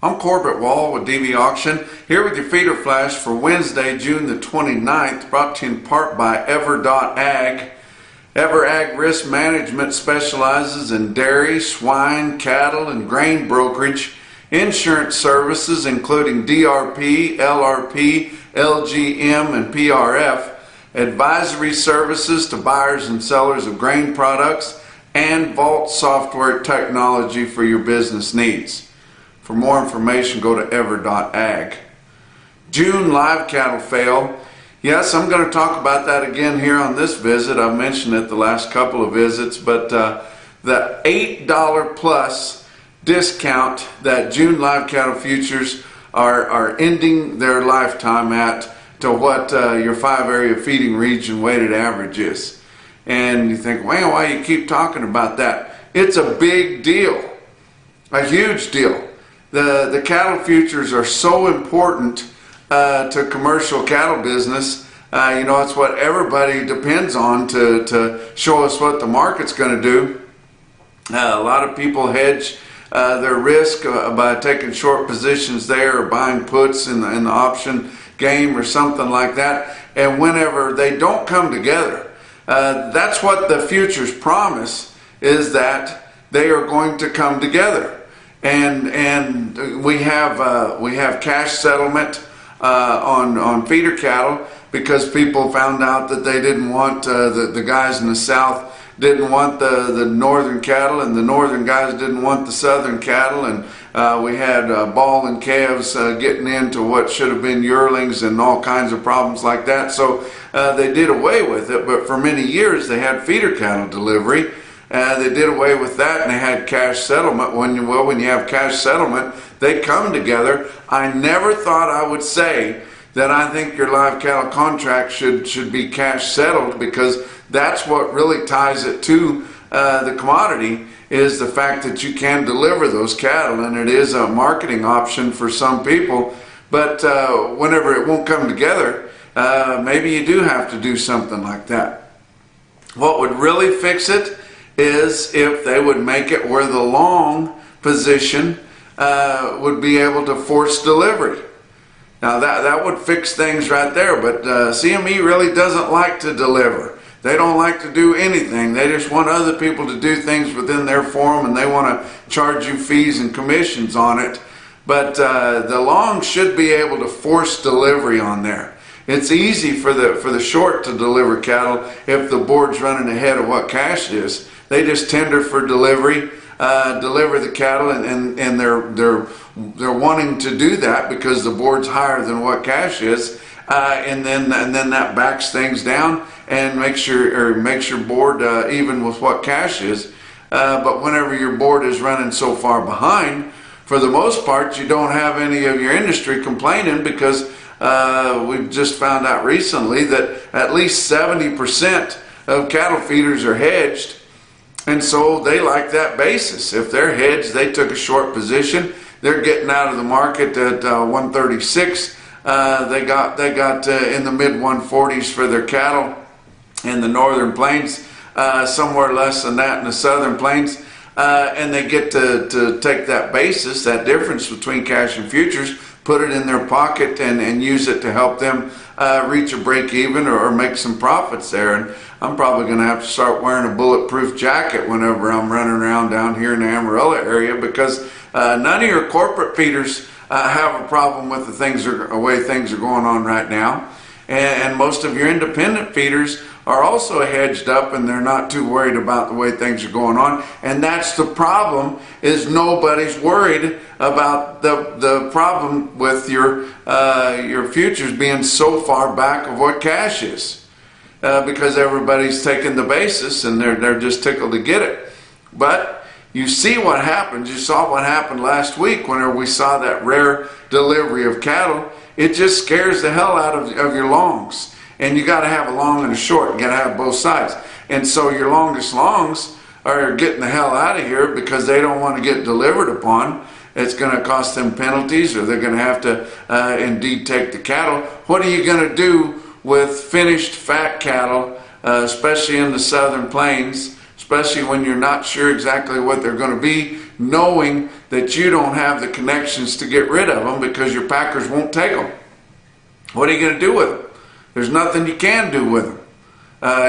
I'm Corbett Wall with DB Auction, here with your feeder flash for Wednesday, June the 29th, brought to you in part by Ag. Ag Risk Management specializes in dairy, swine, cattle, and grain brokerage, insurance services including DRP, LRP, LGM, and PRF, advisory services to buyers and sellers of grain products, and vault software technology for your business needs. For more information, go to ever.ag. June live cattle fail. Yes, I'm going to talk about that again here on this visit. I've mentioned it the last couple of visits, but the $8 plus discount that June live cattle futures are ending their lifetime at to what your 5-area feeding region weighted average is. And you think, well, why you keep talking about that? It's a big deal, a huge deal. The cattle futures are so important to commercial cattle business. It's what everybody depends on to show us what the market's going to do. A lot of people hedge their risk by taking short positions there or buying puts in the option game or something like that. And whenever they don't come together, that's what the futures promise, is that they are going to come together. And we have cash settlement on feeder cattle because people found out that they didn't want the guys in the south didn't want the northern cattle, and the northern guys didn't want the southern cattle, and we had ball and calves getting into what should have been yearlings and all kinds of problems like that. So they did away with it, but for many years they had feeder cattle delivery. They did away with that, and they had cash settlement. When you have cash settlement, they come together. I never thought I would say that I think your live cattle contract should be cash settled, because that's what really ties it to the commodity, is the fact that you can deliver those cattle, and it is a marketing option for some people. But whenever it won't come together, maybe you do have to do something like that. What would really fix it is if they would make it where the long position would be able to force delivery. Now that would fix things right there, but CME really doesn't like to deliver. They don't like to do anything. They just want other people to do things within their forum, and they want to charge you fees and commissions on it. But the long should be able to force delivery on there. It's easy for the short to deliver cattle if the board's running ahead of what cash is. They just tender for delivery, deliver the cattle, and they're wanting to do that because the board's higher than what cash is, and then that backs things down and makes your board even with what cash is. But whenever your board is running so far behind, for the most part, you don't have any of your industry complaining, because we've just found out recently that at least 70% of cattle feeders are hedged. And so they like that basis. If they're hedged, they took a short position, they're getting out of the market at 136. They got in the mid 140s for their cattle in the northern plains, somewhere less than that in the southern plains, and they get to take that basis, that difference between cash and futures, put it in their pocket and use it to help them reach a break even or make some profits there. And I'm probably going to have to start wearing a bulletproof jacket whenever I'm running around down here in the Amarillo area, because none of your corporate feeders have a problem with the way things are going on right now. And most of your independent feeders are also hedged up, and they're not too worried about the way things are going on. And that's the problem, is nobody's worried about the problem with your futures being so far back of what cash is, because everybody's taking the basis and they're just tickled to get it. But you see what happens. You saw what happened last week whenever we saw that rare delivery of cattle. It just scares the hell out of your longs. And you got to have a long and a short. You got to have both sides. And so your longest longs are getting the hell out of here because they don't want to get delivered upon. It's going to cost them penalties, or they're going to have to indeed take the cattle. What are you going to do with finished fat cattle, especially in the southern plains, especially when you're not sure exactly what they're going to be, knowing that you don't have the connections to get rid of them because your packers won't take them. What are you going to do with them? There's nothing you can do with them.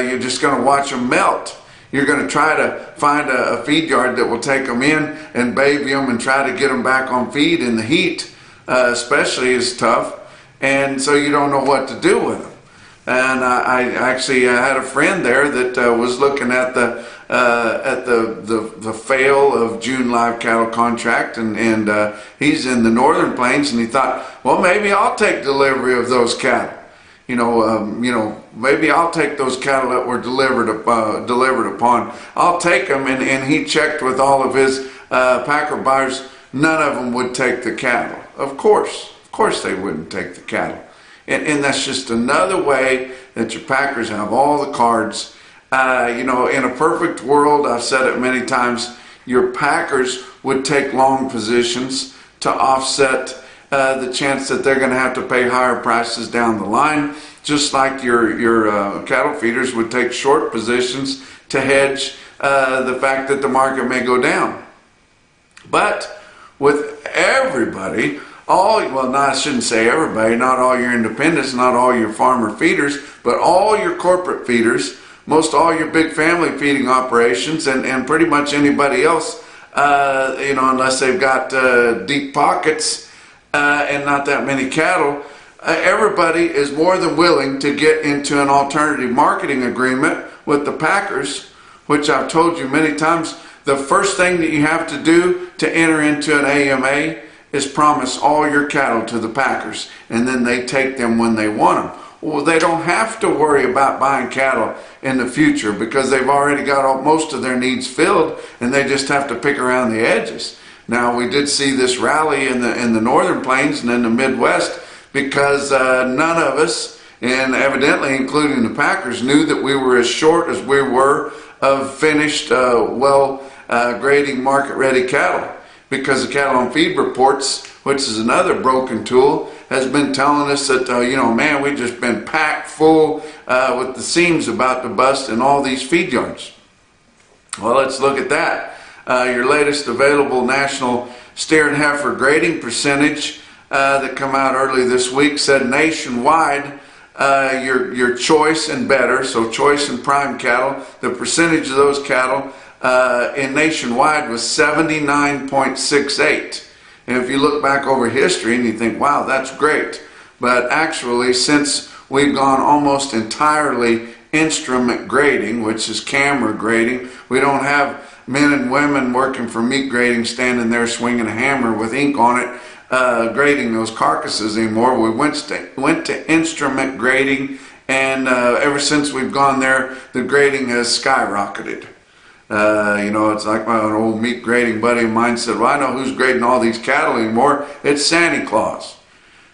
You're just going to watch them melt. You're going to try to find a feed yard that will take them in and baby them and try to get them back on feed in the heat, especially is tough. And so you don't know what to do with them. And I actually had a friend there that was looking at the fail of June live cattle contract, and he's in the northern plains, and he thought, well, maybe I'll take delivery of those cattle. Maybe I'll take those cattle that were delivered upon. I'll take them, and he checked with all of his packer buyers. None of them would take the cattle. Of course they wouldn't take the cattle. And that's just another way that your packers have all the cards. In a perfect world, I've said it many times, your packers would take long positions to offset the chance that they're going to have to pay higher prices down the line, just like your cattle feeders would take short positions to hedge the fact that the market may go down. But with everybody, I shouldn't say everybody, not all your independents, not all your farmer feeders, but all your corporate feeders, most all your big family feeding operations, and pretty much anybody else, unless they've got deep pockets and not that many cattle, everybody is more than willing to get into an alternative marketing agreement with the packers, which I've told you many times. The first thing that you have to do to enter into an AMA is promise all your cattle to the packers, and then they take them when they want them. Well, they don't have to worry about buying cattle in the future because they've already got most of their needs filled, and they just have to pick around the edges. Now, we did see this rally in the northern plains and in the Midwest because none of us, and evidently including the packers, knew that we were as short as we were of finished, grading market-ready cattle. Because the Cattle on Feed Reports, which is another broken tool, has been telling us that, we've just been packed full with the seams about to bust in all these feed yards. Well, let's look at that. Your latest available national steer and heifer grading percentage that come out early this week said nationwide, your choice and better, so choice and prime cattle, the percentage of those cattle in nationwide was 79.68. And if you look back over history and you think, wow, that's great. But actually, since we've gone almost entirely instrument grading, which is camera grading, we don't have men and women working for meat grading standing there swinging a hammer with ink on it, grading those carcasses anymore. We went to instrument grading, and ever since we've gone there, the grading has skyrocketed. It's like an old meat grading buddy of mine said, well, I know who's grading all these cattle anymore. It's Santa Claus.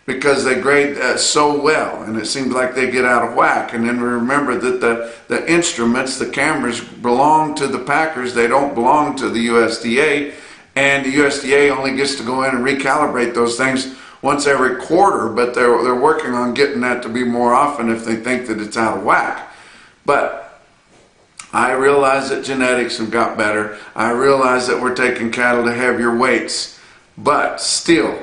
Because they grade so well, and it seems like they get out of whack. And then we remember that the instruments, the cameras, belong to the packers. They don't belong to the USDA. And the USDA only gets to go in and recalibrate those things once every quarter, but they're working on getting that to be more often if they think that it's out of whack. But I realize that genetics have got better. I realize that we're taking cattle to heavier weights. But still,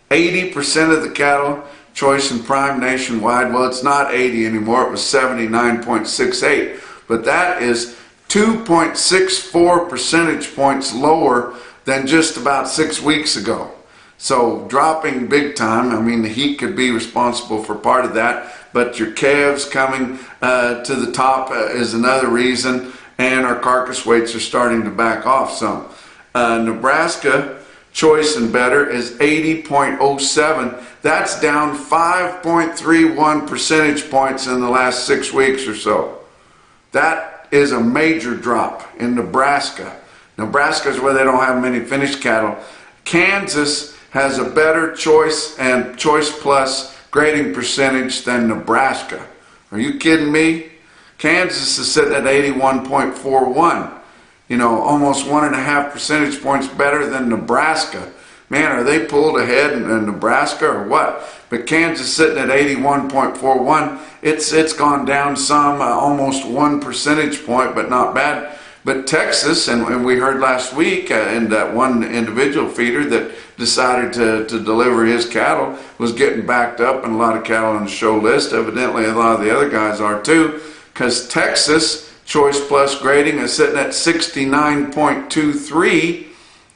80% of the cattle, choice and prime nationwide, well, it's not 80 anymore. It was 79.68. But that is 2.64 percentage points lower than just about 6 weeks ago. So dropping big time. I mean, the heat could be responsible for part of that, but your calves coming to the top is another reason, and our carcass weights are starting to back off some. Nebraska choice and better is 80.07. That's down 5.31 percentage points in the last 6 weeks or so. That is a major drop in Nebraska. Nebraska is where they don't have many finished cattle. Kansas has a better choice and choice plus grading percentage than Nebraska. Are you kidding me? Kansas is sitting at 81.41. Almost 1.5 percentage points better than Nebraska. Man, are they pulled ahead in Nebraska or what? But Kansas sitting at 81.41. It's gone down some, almost 1 percentage point, but not bad. But Texas, and we heard last week in that one individual feeder that decided to deliver his cattle was getting backed up, and a lot of cattle on the show list. Evidently, a lot of the other guys are too, because Texas Choice Plus grading is sitting at 69.23,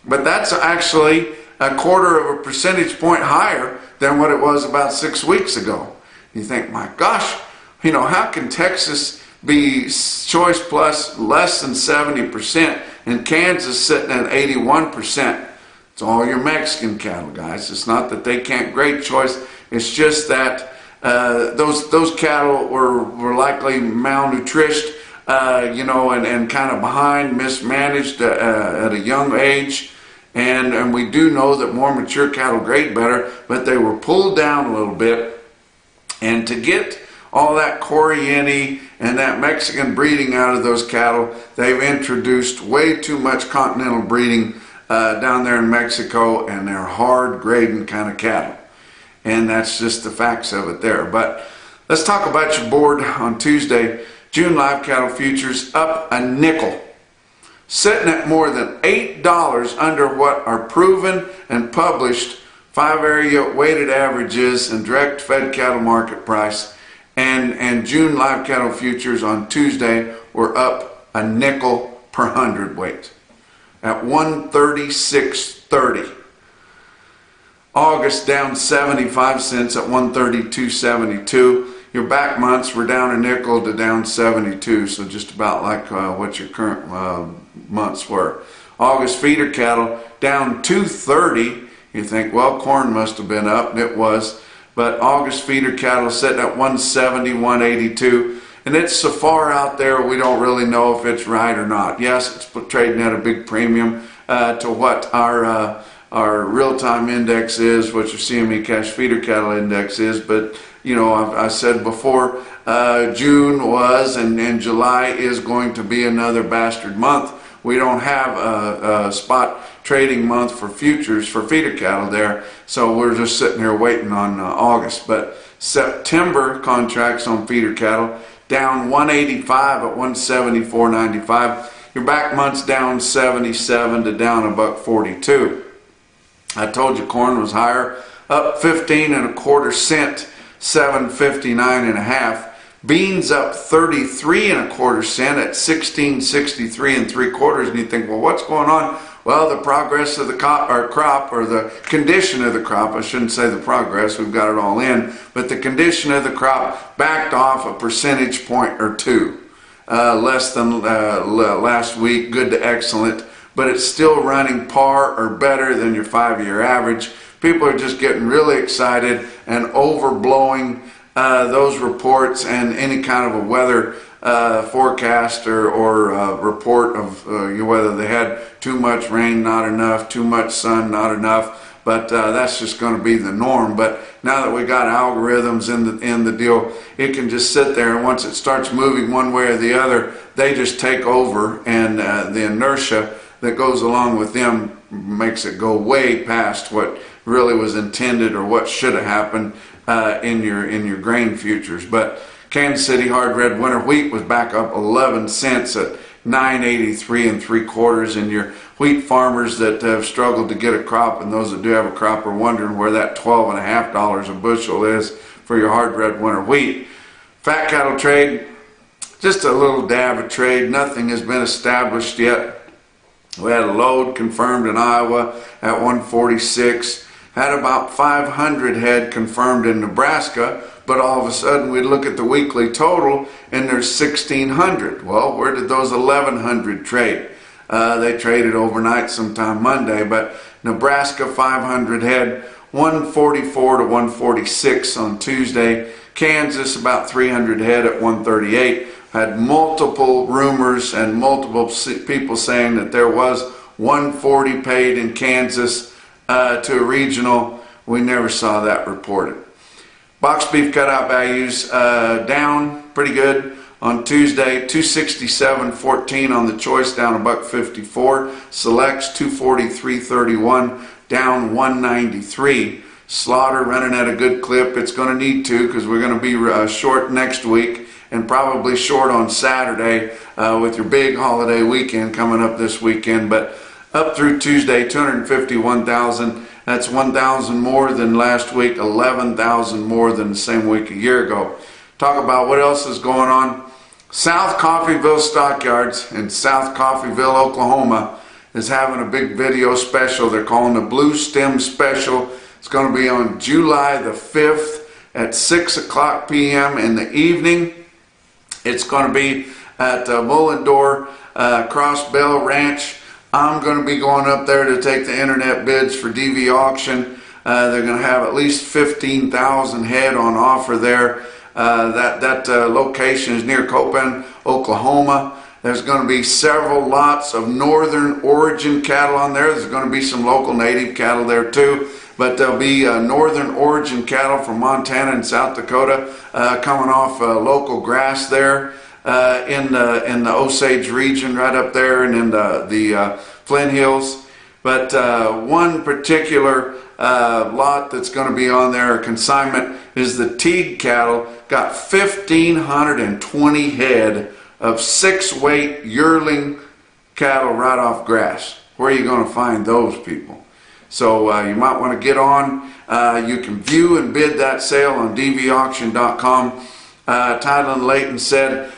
but that's actually a quarter of a percentage point higher than what it was about 6 weeks ago. You think, my gosh, how can Texas be Choice Plus less than 70% and Kansas sitting at 81%? It's all your Mexican cattle, guys. It's not that they can't grade choice. It's just that those cattle were likely malnourished, and kind of behind, mismanaged at a young age. And we do know that more mature cattle grade better, but they were pulled down a little bit. And to get all that Coriani and that Mexican breeding out of those cattle, they've introduced way too much continental breeding down there in Mexico, and they're hard grading kind of cattle. And that's just the facts of it there. But let's talk about your board on Tuesday. June live cattle futures up a nickel, sitting at more than $8 under what are proven and published 5-area weighted averages and direct fed cattle market price. And June live cattle futures on Tuesday were up a nickel per hundredweight at 136.30. August down 75 cents at 132.72. Your back months were down a nickel to down 72, so just about like what your current months were. August feeder cattle down 230. You think, well, corn must have been up, and it was. But August feeder cattle sitting at 170, 182. And it's so far out there, we don't really know if it's right or not. Yes, it's trading at a big premium to what our real-time index is, what your CME cash feeder cattle index is. But, I said before, June was and July is going to be another bastard month. We don't have a spot trading month for futures for feeder cattle there, so we're just sitting here waiting on August. But September contracts on feeder cattle down 185 at 174.95. Your back months down 77 to down $1.42. I told you corn was higher, up 15.25 cents, 759.5. Beans up 33.25 cents at 1663.75. And you think, well, what's going on? Well, the progress of the crop, or the condition of the crop, I shouldn't say the progress, we've got it all in, but the condition of the crop backed off a percentage point or two. Less than last week, good to excellent, but it's still running par or better than your 5-year average. People are just getting really excited and overblowing those reports and any kind of a weather forecast or report of whether they had too much rain, not enough, too much sun, not enough. But that's just going to be the norm. But now that we got algorithms in the deal, it can just sit there, and once it starts moving one way or the other, they just take over, and the inertia that goes along with them makes it go way past what really was intended or what should have happened in your grain futures. But Kansas City hard red winter wheat was back up 11 cents at 983.75, and your wheat farmers that have struggled to get a crop, and those that do have a crop, are wondering where that $12.50 a bushel is for your hard red winter wheat. Fat cattle trade, just a little dab of trade. Nothing has been established yet. We had a load confirmed in Iowa at 146. Had about 500 head confirmed in Nebraska, but all of a sudden we look at the weekly total and there's 1,600. Well, where did those 1,100 trade? They traded overnight sometime Monday, but Nebraska 500 head, 144 to 146 on Tuesday. Kansas about 300 head at 138. Had multiple rumors and multiple people saying that there was 140 paid in Kansas to a regional. We never saw that reported. Box beef cutout values down pretty good on Tuesday. 267.14 on the choice, down $1.54. Selects 243.31, down 193. Slaughter running at a good clip. It's going to need to, because we're going to be short next week, and probably short on Saturday with your big holiday weekend coming up this weekend. But up through Tuesday, 251,000. That's 1,000 more than last week, 11,000 more than the same week a year ago. Talk about what else is going on. South Coffeyville Stockyards in South Coffeyville, Oklahoma is having a big video special. They're calling the Blue Stem Special. It's going to be on July the 5th at 6 o'clock p.m. in the evening. It's going to be at Mullendore Cross Bell Ranch. I'm going to be going up there to take the internet bids for DV auction. They're going to have at least 15,000 head on offer there. That location is near Copan, Oklahoma. There's going to be several lots of northern origin cattle on there. There's going to be some local native cattle there too. But there'll be northern origin cattle from Montana and South Dakota coming off local grass there in the Osage region right up there and in the Flint Hills. But one particular lot that's going to be on there, a consignment, is the Teague cattle. Got 1,520 head of 6-weight yearling cattle right off grass. Where are you going to find those people? So you might want to get on. You can view and bid that sale on dvauction.com. Tylen Layton said,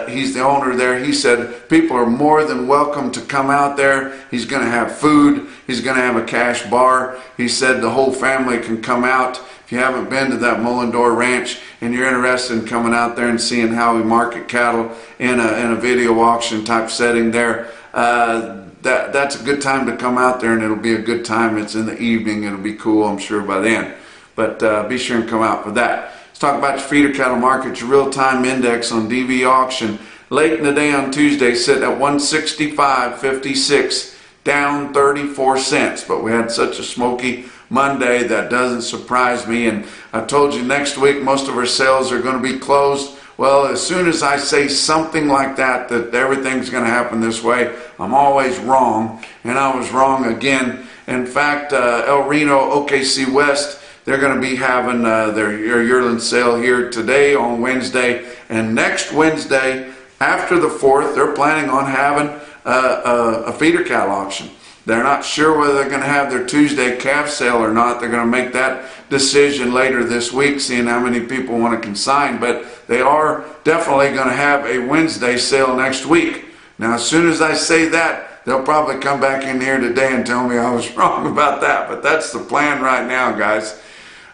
he's the owner there, he said people are more than welcome to come out there. He's going to have food. He's going to have a cash bar. He said the whole family can come out. If you haven't been to that Mullendore Ranch and you're interested in coming out there and seeing how we market cattle in a video auction type setting there, that's a good time to come out there, and it'll be a good time. It's in the evening. It'll be cool, I'm sure, by then. But be sure and come out for that. Let's talk about your feeder cattle market, your real-time index on DV auction. Late in the day on Tuesday, sitting at 165.56, down 34 cents. But we had such a smoky Monday that doesn't surprise me. And I told you next week most of our sales are going to be closed. Well, as soon as I say something like that everything's going to happen this way, I'm always wrong, and I was wrong again. In fact, El Reno, OKC West, they're going to be having their yearling sale here today on Wednesday, and next Wednesday, after the 4th, they're planning on having a feeder cattle auction. They're not sure whether they're going to have their Tuesday calf sale or not. They're going to make that decision later this week, seeing how many people want to consign. But they are definitely going to have a Wednesday sale next week. Now, as soon as I say that, they'll probably come back in here today and tell me I was wrong about that. But that's the plan right now, guys.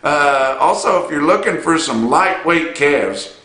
Also, if you're looking for some lightweight calves,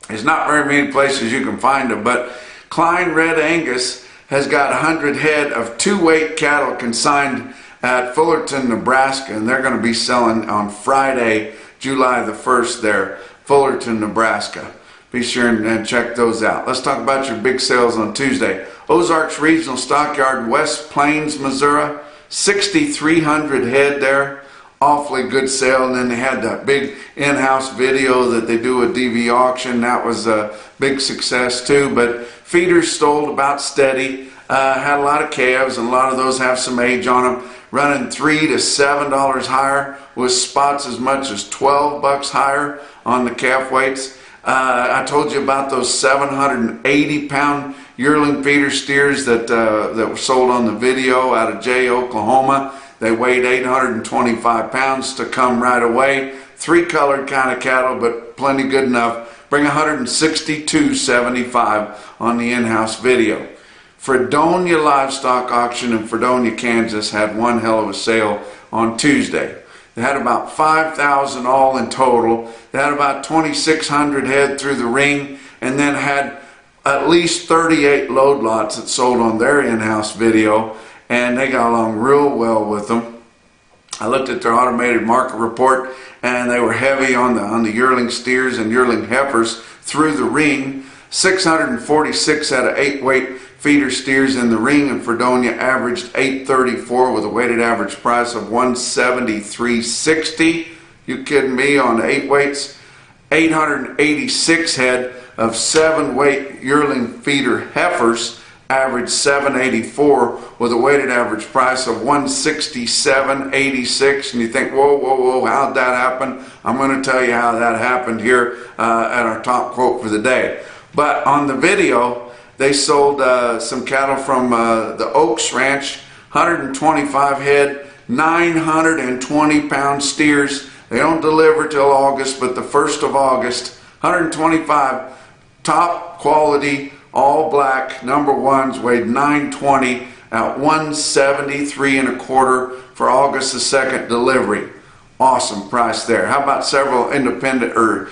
there's not very many places you can find them. But Klein Red Angus has got 100 head of 2-weight cattle consigned at Fullerton, Nebraska, and they're going to be selling on Friday, July the 1st there, Fullerton, Nebraska. Be sure and check those out. Let's talk about your big sales on Tuesday. Ozarks Regional Stockyard, West Plains, Missouri, 6,300 head there. Awfully good sale. And then they had that big in-house video that they do a DV auction. That was a big success too. But feeders sold about steady. Had a lot of calves, and a lot of those have some age on them. Running $3 to $7 higher, with spots as much as $12 higher on the calf weights. I told you about those 780-pound yearling feeder steers that were sold on the video out of Jay, Oklahoma. They weighed 825 pounds to come right away. 3-colored kind of cattle, but plenty good enough. Bring $162.75 on the in-house video. Fredonia Livestock Auction in Fredonia, Kansas had one hell of a sale on Tuesday. They had about 5,000 all in total. They had about 2,600 head through the ring, and then had at least 38 load lots that sold on their in-house video, and they got along real well with them. I looked at their automated market report, and they were heavy on the yearling steers and yearling heifers through the ring. 646 out of 8-weight feeder steers in the ring in Fredonia averaged 834 with a weighted average price of $173.60. You kidding me? On the 8 weights. 886 head of 7-weight yearling feeder heifers averaged 784 with a weighted average price of 167.86. And you think, whoa, whoa, whoa, how'd that happen? I'm going to tell you how that happened here at our top quote for the day. But on the video, they sold some cattle from the Oaks Ranch, 125 head, 920-pound steers. They don't deliver till August, but the 1st of August, 125 top quality, all black, number ones, weighed 920 at 173.25 for August the 2nd delivery. Awesome price there. How about several individual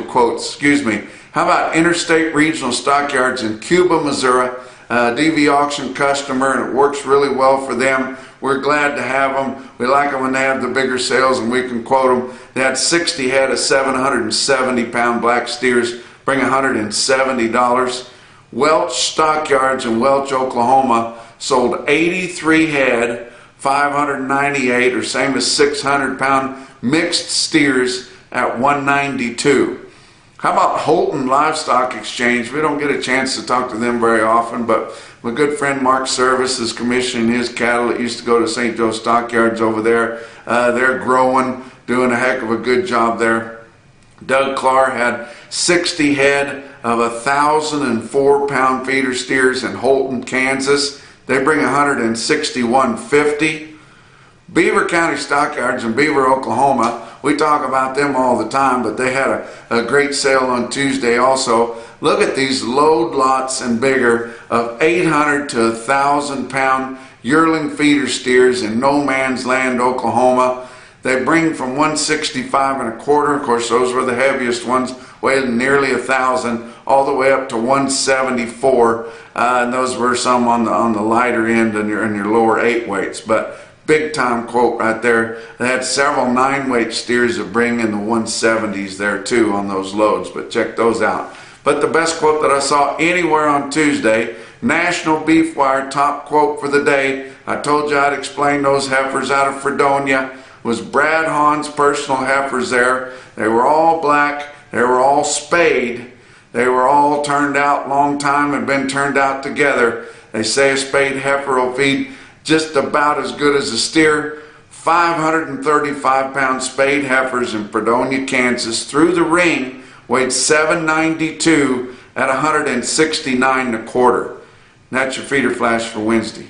quotes, excuse me. How about Interstate Regional Stockyards in Cuba, Missouri? DV auction customer, and it works really well for them. We're glad to have them. We like them when they have the bigger sales and we can quote them. They had 60 head of 770-pound black steers, bring $170. Welch Stockyards in Welch, Oklahoma sold 83 head, 598, or same as 600-pound mixed steers at $192. How about Holton Livestock Exchange? We don't get a chance to talk to them very often, but my good friend Mark Service is commissioning his cattle that used to go to St. Joe Stockyards over there. They're growing, doing a heck of a good job there. Doug Clark had 60 head of 1,004-pound feeder steers in Holton, Kansas. They bring $161.50. Beaver County Stockyards in Beaver, Oklahoma. We talk about them all the time, but they had a great sale on Tuesday also. Look at these load lots and bigger of 800 to 1,000-pound yearling feeder steers in No Man's Land, Oklahoma. They bring from 165.25. Of course, those were the heaviest ones, weighing nearly 1,000, all the way up to 174. And those were some on the lighter end and your lower 8 weights. But big time quote right there. They had several 9-weight steers that bring in the 170s there too on those loads, but check those out. But the best quote that I saw anywhere on Tuesday, National Beef Wire top quote for the day, I told you I'd explain those heifers out of Fredonia, was Brad Hahn's personal heifers there. They were all black, they were all spayed, they were all turned out long time and been turned out together. They say a spayed heifer will feed just about as good as a steer. 535-pound spayed heifers in Fredonia, Kansas, through the ring, weighed 792 at 169.25. That's your feeder flash for Wednesday.